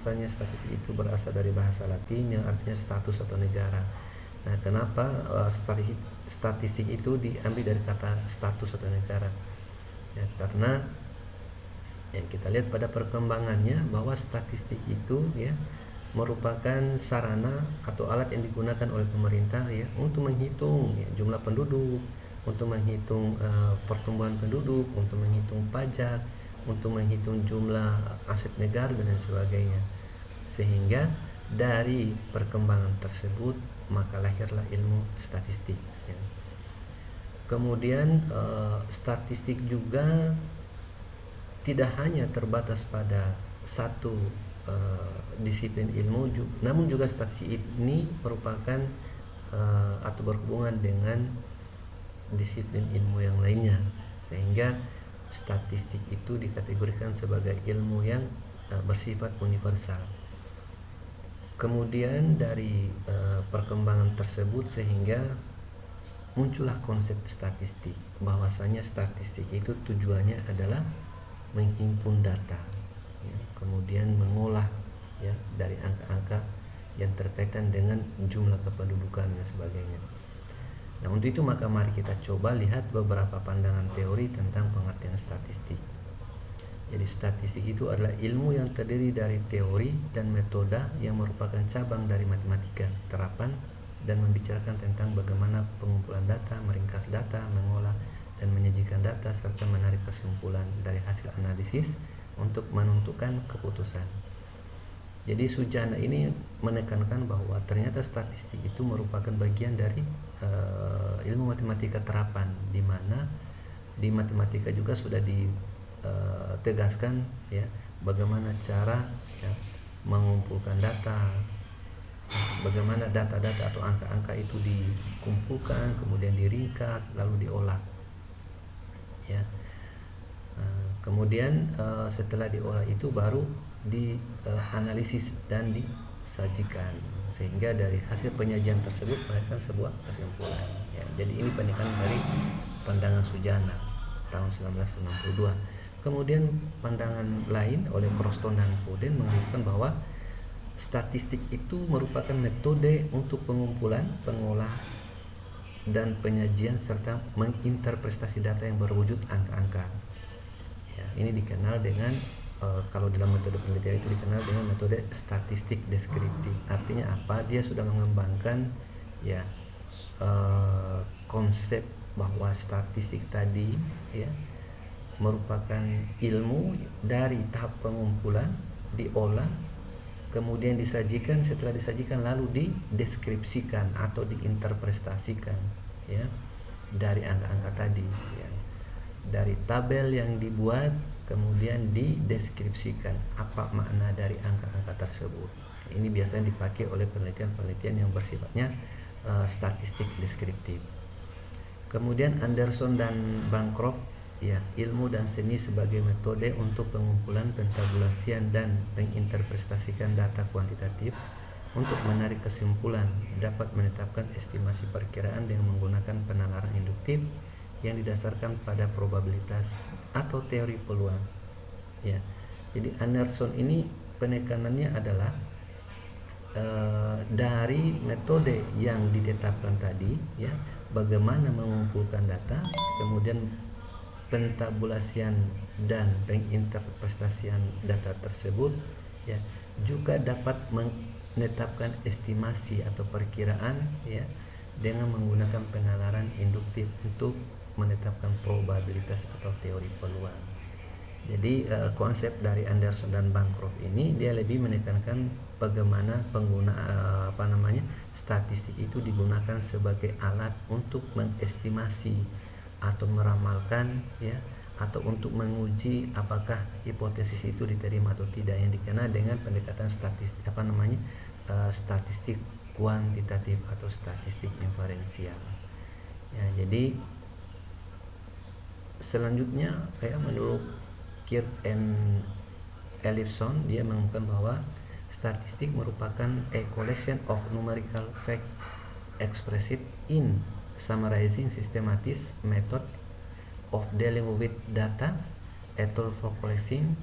bahwasanya statistik itu berasal dari bahasa Latin yang artinya status atau negara. Nah, kenapa statistik itu diambil dari kata status atau negara? Ya, karena yang kita lihat pada perkembangannya bahwa statistik itu ya merupakan sarana atau alat yang digunakan oleh pemerintah ya untuk menghitung ya, jumlah penduduk, untuk menghitung pertumbuhan penduduk, untuk menghitung pajak, untuk menghitung jumlah aset negara dan sebagainya. Sehingga dari perkembangan tersebut maka lahirlah ilmu statistik ya. Kemudian statistik juga tidak hanya terbatas pada satu disiplin ilmu, namun juga statistik ini merupakan atau berhubungan dengan disiplin ilmu yang lainnya, sehingga statistik itu dikategorikan sebagai ilmu yang bersifat universal. Kemudian dari perkembangan tersebut sehingga muncullah konsep statistik, bahwasanya statistik itu tujuannya adalah menghimpun data ya, kemudian mengolah ya dari angka-angka yang terkaitan dengan jumlah kependudukan dan sebagainya. Nah, untuk itu maka mari kita coba lihat beberapa pandangan teori tentang pengertian statistik. Jadi statistik itu adalah ilmu yang terdiri dari teori dan metode yang merupakan cabang dari matematika, terapan dan membicarakan tentang bagaimana pengumpulan data, meringkas data, mengolah dan menyajikan data serta menarik kesimpulan dari hasil analisis untuk menentukan keputusan. Jadi Sujana ini menekankan bahwa ternyata statistik itu merupakan bagian dari ilmu matematika terapan, di mana di matematika juga sudah ditegaskan ya bagaimana cara ya, mengumpulkan data, bagaimana data-data atau angka-angka itu dikumpulkan, kemudian diringkas, lalu diolah. Ya, kemudian setelah diolah itu baru dianalisis dan disajikan, sehingga dari hasil penyajian tersebut melahirkan sebuah kesimpulan. Ya, jadi ini penekanan dari pandangan Sujana tahun 1992. Kemudian pandangan lain oleh Croston dan Poden mengatakan bahwa statistik itu merupakan metode untuk pengumpulan, pengolahan dan penyajian serta menginterpretasi data yang berwujud angka-angka. Ya, ini dikenal dengan kalau dalam metode penelitian itu dikenal dengan metode statistik deskriptif. Artinya apa? Dia sudah mengembangkan ya konsep bahwa statistik tadi ya merupakan ilmu dari tahap pengumpulan, diolah, kemudian disajikan, setelah disajikan lalu dideskripsikan atau diinterpretasikan ya dari angka-angka tadi ya. Dari tabel yang dibuat kemudian dideskripsikan apa makna dari angka-angka tersebut. Ini biasanya dipakai oleh penelitian-penelitian yang bersifatnya statistik deskriptif. Kemudian Anderson dan Bancroft ya, ilmu dan seni sebagai metode untuk pengumpulan, pentabulasian dan menginterpretasikan data kuantitatif untuk menarik kesimpulan, dapat menetapkan estimasi perkiraan dengan menggunakan penalaran induktif yang didasarkan pada probabilitas atau teori peluang. Ya, jadi Anderson ini penekanannya adalah dari metode yang ditetapkan tadi, ya, bagaimana mengumpulkan data, kemudian pentabulasian dan penginterpretasian data tersebut, ya, juga dapat menetapkan estimasi atau perkiraan, ya, dengan menggunakan penalaran induktif untuk menetapkan probabilitas atau teori peluang. Jadi konsep dari Anderson dan Bancroft ini dia lebih menekankan bagaimana statistik itu digunakan sebagai alat untuk mengestimasi atau meramalkan ya, atau untuk menguji apakah hipotesis itu diterima atau tidak, yang dikenal dengan pendekatan statistik statistik kuantitatif atau statistik inferensial. Ya, jadi selanjutnya menurut Kirk and Ellison dia mengatakan bahwa statistik merupakan a collection of numerical fact expressed in summarizing systematic method of dealing with data, a tool for collecting,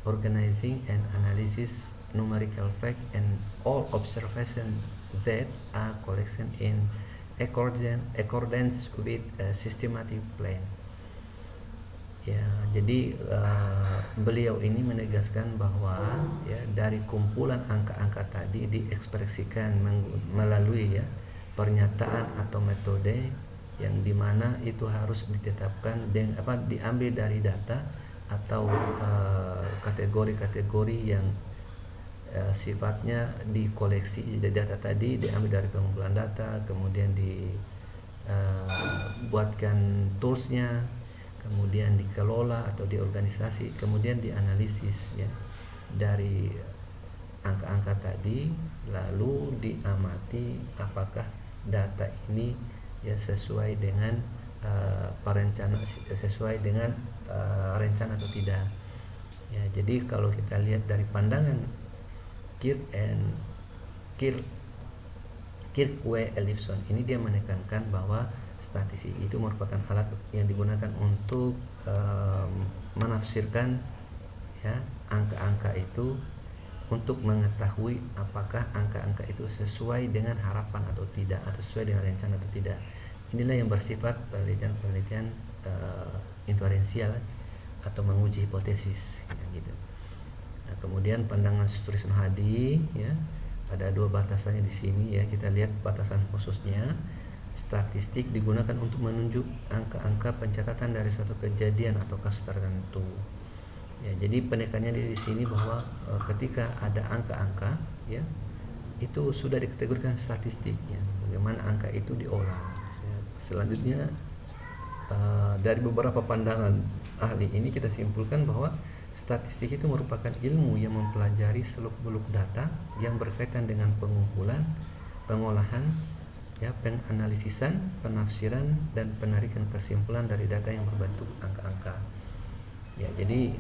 organizing and analysis numerical fact and all observation that are collected in accordance with a systematic plan. Ya, jadi beliau ini menegaskan bahwa ya dari kumpulan angka-angka tadi diekspresikan melalui ya pernyataan atau metode yang dimana itu harus ditetapkan dengan diambil dari data atau kategori-kategori yang sifatnya dikoleksi. Jadi data tadi diambil dari pengumpulan data, kemudian dibuatkan toolsnya, kemudian dikelola atau diorganisasi, kemudian dianalisis ya dari angka-angka tadi, lalu diamati apakah data ini ya sesuai dengan sesuai dengan rencana atau tidak. Ya, jadi kalau kita lihat dari pandangan Kirk-W-Ellison ini, dia menekankan bahwa statistik itu merupakan alat yang digunakan untuk menafsirkan ya angka-angka itu untuk mengetahui apakah angka-angka itu sesuai dengan harapan atau tidak, atau sesuai dengan rencana atau tidak. Inilah yang bersifat penelitian inferensial atau menguji hipotesis ya, gitu. Nah, kemudian pandangan Sutrisno Hadi ya, ada dua batasannya di sini ya. Kita lihat batasan khususnya. Statistik digunakan untuk menunjuk angka-angka pencatatan dari suatu kejadian atau kasus tertentu. Ya, jadi penekanannya di sini bahwa ketika ada angka-angka ya, itu sudah dikategorikan statistik ya. Bagaimana angka itu diolah. Ya. Selanjutnya dari beberapa pandangan ahli ini kita simpulkan bahwa statistik itu merupakan ilmu yang mempelajari seluk-beluk data yang berkaitan dengan pengumpulan, pengolahan, ya, penganalisisan, penafsiran, dan penarikan kesimpulan dari data yang berbentuk angka-angka. Ya, jadi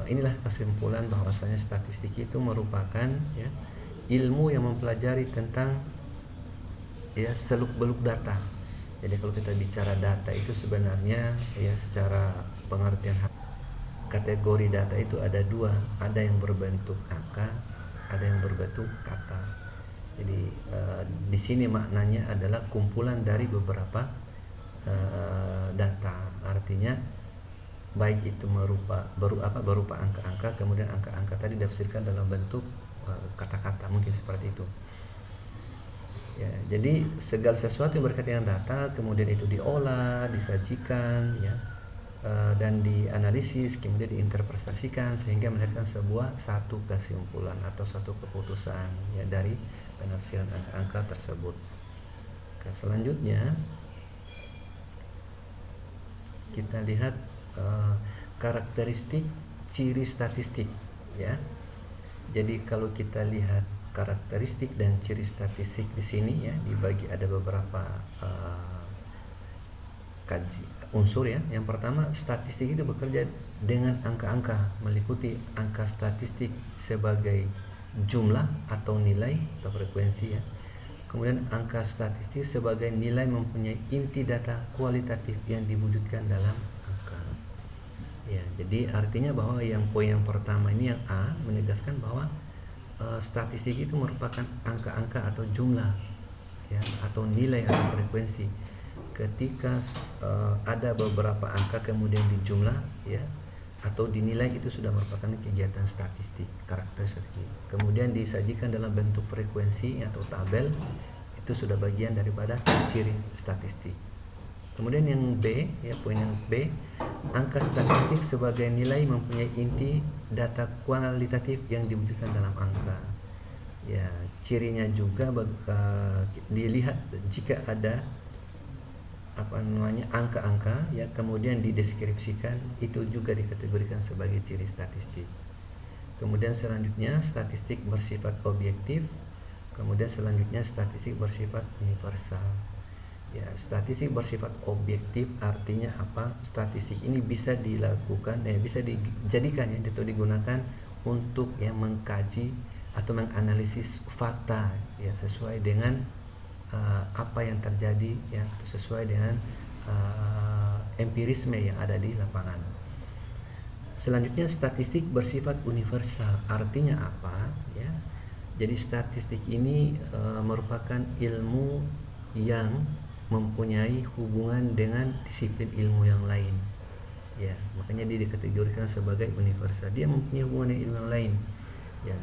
inilah kesimpulan bahwasanya statistik itu merupakan ya ilmu yang mempelajari tentang ya seluk-beluk data. Jadi kalau kita bicara data itu sebenarnya ya secara pengertian kategori data itu ada dua, ada yang berbentuk angka, ada yang berbentuk kata. Jadi di sini maknanya adalah kumpulan dari beberapa data. Artinya baik itu berupa angka-angka, kemudian angka-angka tadi ditafsirkan dalam bentuk kata-kata, mungkin seperti itu. Ya, jadi segala sesuatu yang berkaitan dengan data kemudian itu diolah, disajikan, ya, dan dianalisis, kemudian diinterpretasikan sehingga melahirkan satu kesimpulan atau satu keputusan ya dari penafsiran angka-angka tersebut. Selanjutnya kita lihat karakteristik ciri statistik ya. Jadi kalau kita lihat karakteristik dan ciri statistik di sini ya dibagi ada beberapa unsur ya. Yang pertama, statistik itu bekerja dengan angka-angka, meliputi angka statistik sebagai jumlah atau nilai atau frekuensi ya. Kemudian angka statistik sebagai nilai mempunyai inti data kualitatif yang diwujudkan dalam angka. Ya, jadi artinya bahwa yang poin yang pertama ini yang A menegaskan bahwa statistik itu merupakan angka-angka atau jumlah ya atau nilai atau frekuensi. Ketika ada beberapa angka kemudian dijumlah ya atau dinilai, itu sudah merupakan kegiatan statistik, karakteristik. Kemudian disajikan dalam bentuk frekuensi atau tabel, itu sudah bagian daripada ciri statistik. Kemudian yang B ya, poin yang B, angka statistik sebagai nilai mempunyai inti data kualitatif yang diwujudkan dalam angka. Ya, cirinya juga dilihat jika ada angka-angka ya kemudian dideskripsikan, itu juga dikategorikan sebagai ciri statistik. Kemudian selanjutnya statistik bersifat objektif. Kemudian selanjutnya statistik bersifat universal. Ya, statistik bersifat objektif artinya apa? Statistik ini bisa dilakukan bisa dijadikan ya atau digunakan untuk yang mengkaji atau menganalisis fakta ya sesuai dengan apa yang terjadi ya, sesuai dengan empirisme yang ada di lapangan. Selanjutnya, statistik bersifat universal. Artinya apa? Ya, jadi statistik ini merupakan ilmu yang mempunyai hubungan dengan disiplin ilmu yang lain. Ya, makanya dia dikategorikan sebagai universal. Dia mempunyai hubungan dengan ilmu yang lain. Ya,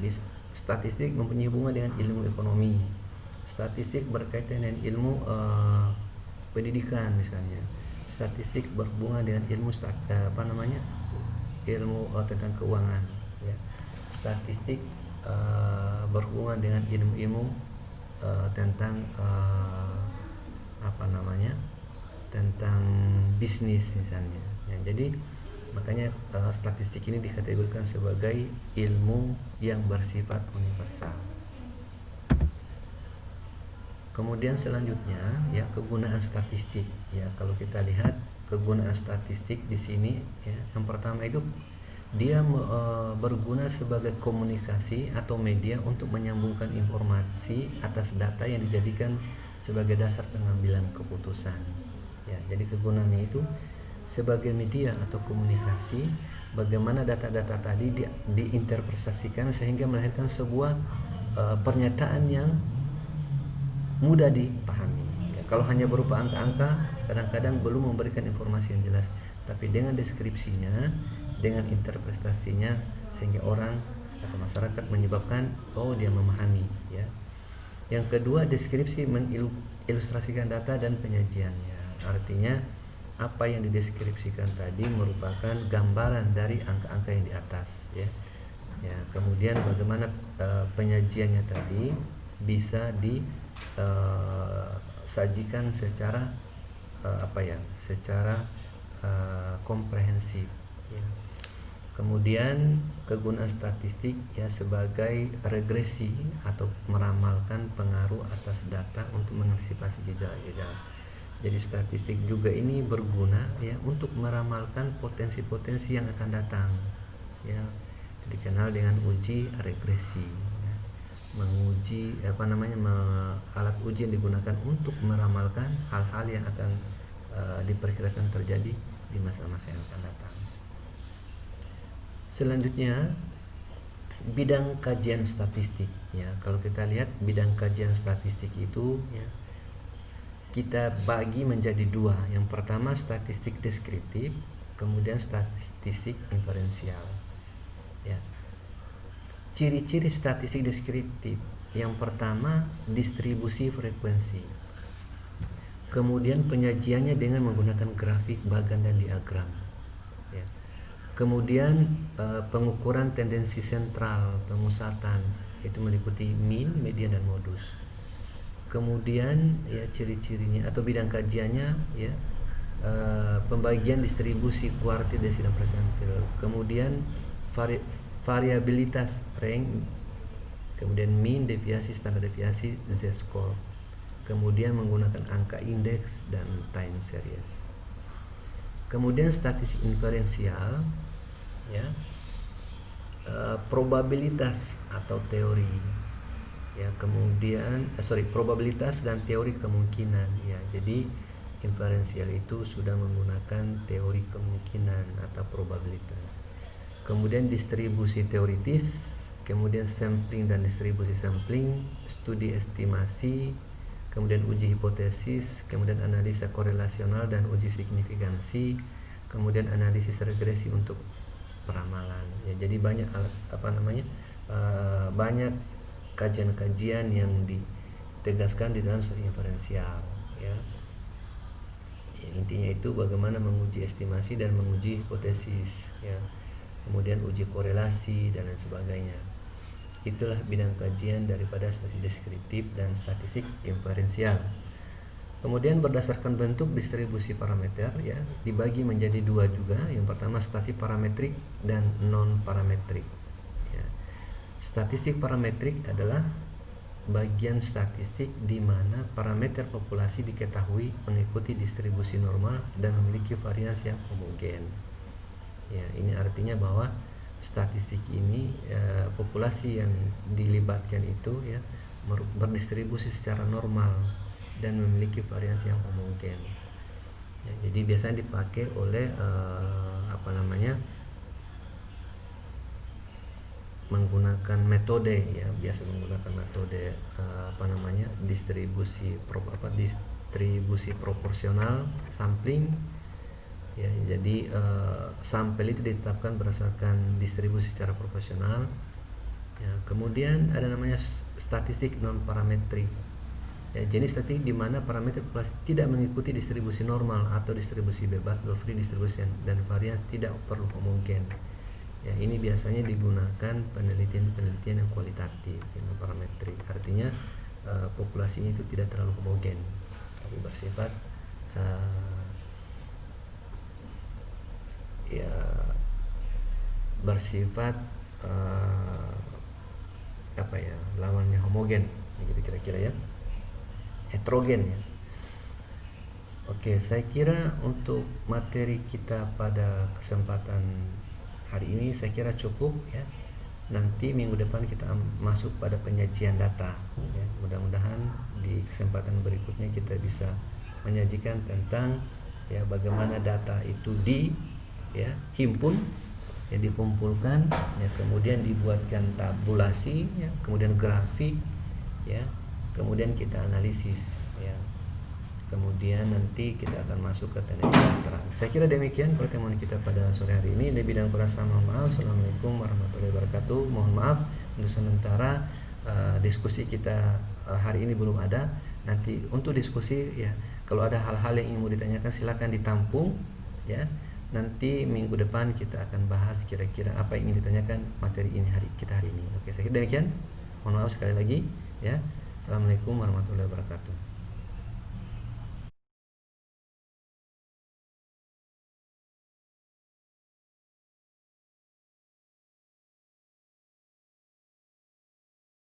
statistik mempunyai hubungan dengan ilmu ekonomi. Statistik berkaitan dengan ilmu pendidikan misalnya. Statistik berhubungan dengan ilmu ilmu tentang keuangan. Ya. Statistik berhubungan dengan ilmu-ilmu tentang tentang bisnis misalnya. Ya, jadi makanya statistik ini dikategorikan sebagai ilmu yang bersifat universal. Kemudian selanjutnya ya, kegunaan statistik. Ya, kalau kita lihat kegunaan statistik di sini ya, yang pertama itu dia berguna sebagai komunikasi atau media untuk menyambungkan informasi atas data yang dijadikan sebagai dasar pengambilan keputusan. Ya, jadi kegunaannya itu sebagai media atau komunikasi, bagaimana data-data tadi diinterpretasikan sehingga melahirkan sebuah pernyataan yang mudah dipahami. Ya, kalau hanya berupa angka-angka, kadang-kadang belum memberikan informasi yang jelas. Tapi dengan deskripsinya, dengan interpretasinya, sehingga orang atau masyarakat menyebabkan dia memahami. Ya. Yang kedua, deskripsi mengilustrasikan data dan penyajiannya. Artinya apa yang dideskripsikan tadi merupakan gambaran dari angka-angka yang di atas. Ya. Ya. Kemudian bagaimana penyajiannya tadi bisa sajikan secara secara komprehensif. Ya. Kemudian kegunaan statistik ya sebagai regresi atau meramalkan pengaruh atas data untuk mengantisipasi gejala-gejala. Jadi statistik juga ini berguna ya untuk meramalkan potensi-potensi yang akan datang. Ya, dikenal dengan uji regresi. Menguji alat uji yang digunakan untuk meramalkan hal-hal yang akan diperkirakan terjadi di masa-masa yang akan datang. Selanjutnya, bidang kajian statistik. Ya, kalau kita lihat bidang kajian statistik itu ya, kita bagi menjadi dua. Yang pertama statistik deskriptif, kemudian statistik inferensial. Ya. Ciri-ciri statistik deskriptif, yang pertama distribusi frekuensi, kemudian penyajiannya dengan menggunakan grafik, bagan, dan diagram. Ya. Kemudian pengukuran tendensi sentral, pemusatan, itu meliputi mean, median, dan modus. Kemudian ya ciri-cirinya atau bidang kajiannya ya pembagian distribusi kuartil, desil, dan persentil. Kemudian variabilitas rank, kemudian mean, deviasi, standar deviasi, z-score, kemudian menggunakan angka indeks dan time series. Kemudian statistik inferensial ya, probabilitas atau teori ya, kemudian probabilitas dan teori kemungkinan ya. Jadi inferensial itu sudah menggunakan teori kemungkinan atau probabilitas. Kemudian distribusi teoritis, kemudian sampling dan distribusi sampling, studi estimasi, kemudian uji hipotesis, kemudian analisa korelasional dan uji signifikansi, kemudian analisis regresi untuk peramalan. Ya, jadi banyak banyak kajian-kajian yang ditegaskan di dalam studi inferensial. Ya. Intinya itu bagaimana menguji estimasi dan menguji hipotesis. Ya. Kemudian uji korelasi dan lain sebagainya. Itulah bidang kajian daripada statistik deskriptif dan statistik inferensial. Kemudian berdasarkan bentuk distribusi parameter ya dibagi menjadi dua juga. Yang pertama statistik parametrik dan non parametrik. Ya. Statistik parametrik adalah bagian statistik di mana parameter populasi diketahui mengikuti distribusi normal dan memiliki variasi yang homogen. Ya, ini artinya bahwa statistik ini populasi yang dilibatkan itu ya berdistribusi secara normal dan memiliki variasi yang homogen. Ya, jadi biasanya dipakai oleh menggunakan metode, ya biasa menggunakan metode distribusi proporsional sampling, ya. Jadi sampel itu ditetapkan berdasarkan distribusi secara proporsional, ya. Kemudian ada namanya statistik non parametrik, ya, jenis statistik di mana parameter populasi tidak mengikuti distribusi normal atau distribusi bebas atau free distribution, dan varians tidak perlu homogen. Ya, ini biasanya digunakan penelitian yang kualitatif, yang parametrik. Artinya populasinya itu tidak terlalu homogen, tapi bersifat lawannya homogen, gitu kira-kira, ya, heterogen, ya. Oke, saya kira untuk materi kita pada kesempatan hari ini saya kira cukup, ya. Nanti minggu depan kita masuk pada penyajian data, ya. Mudah-mudahan di kesempatan berikutnya kita bisa menyajikan tentang, ya, bagaimana data itu himpun, ya, dikumpulkan, ya, kemudian dibuatkan tabulasi, ya, kemudian grafik, ya, kemudian kita analisis, ya. Kemudian nanti kita akan masuk ke teknik kedokteran. Saya kira demikian pertemuan kita pada sore hari ini. Lebih dan kurang mohon maaf. Assalamualaikum warahmatullahi wabarakatuh. Mohon maaf untuk sementara diskusi kita hari ini belum ada. Nanti untuk diskusi, ya, kalau ada hal-hal yang ingin mau ditanyakan silakan ditampung, ya. Nanti minggu depan kita akan bahas kira-kira apa yang ingin ditanyakan materi ini hari ini. Oke, saya kira demikian. Mohon maaf sekali lagi, ya. Assalamualaikum warahmatullahi wabarakatuh.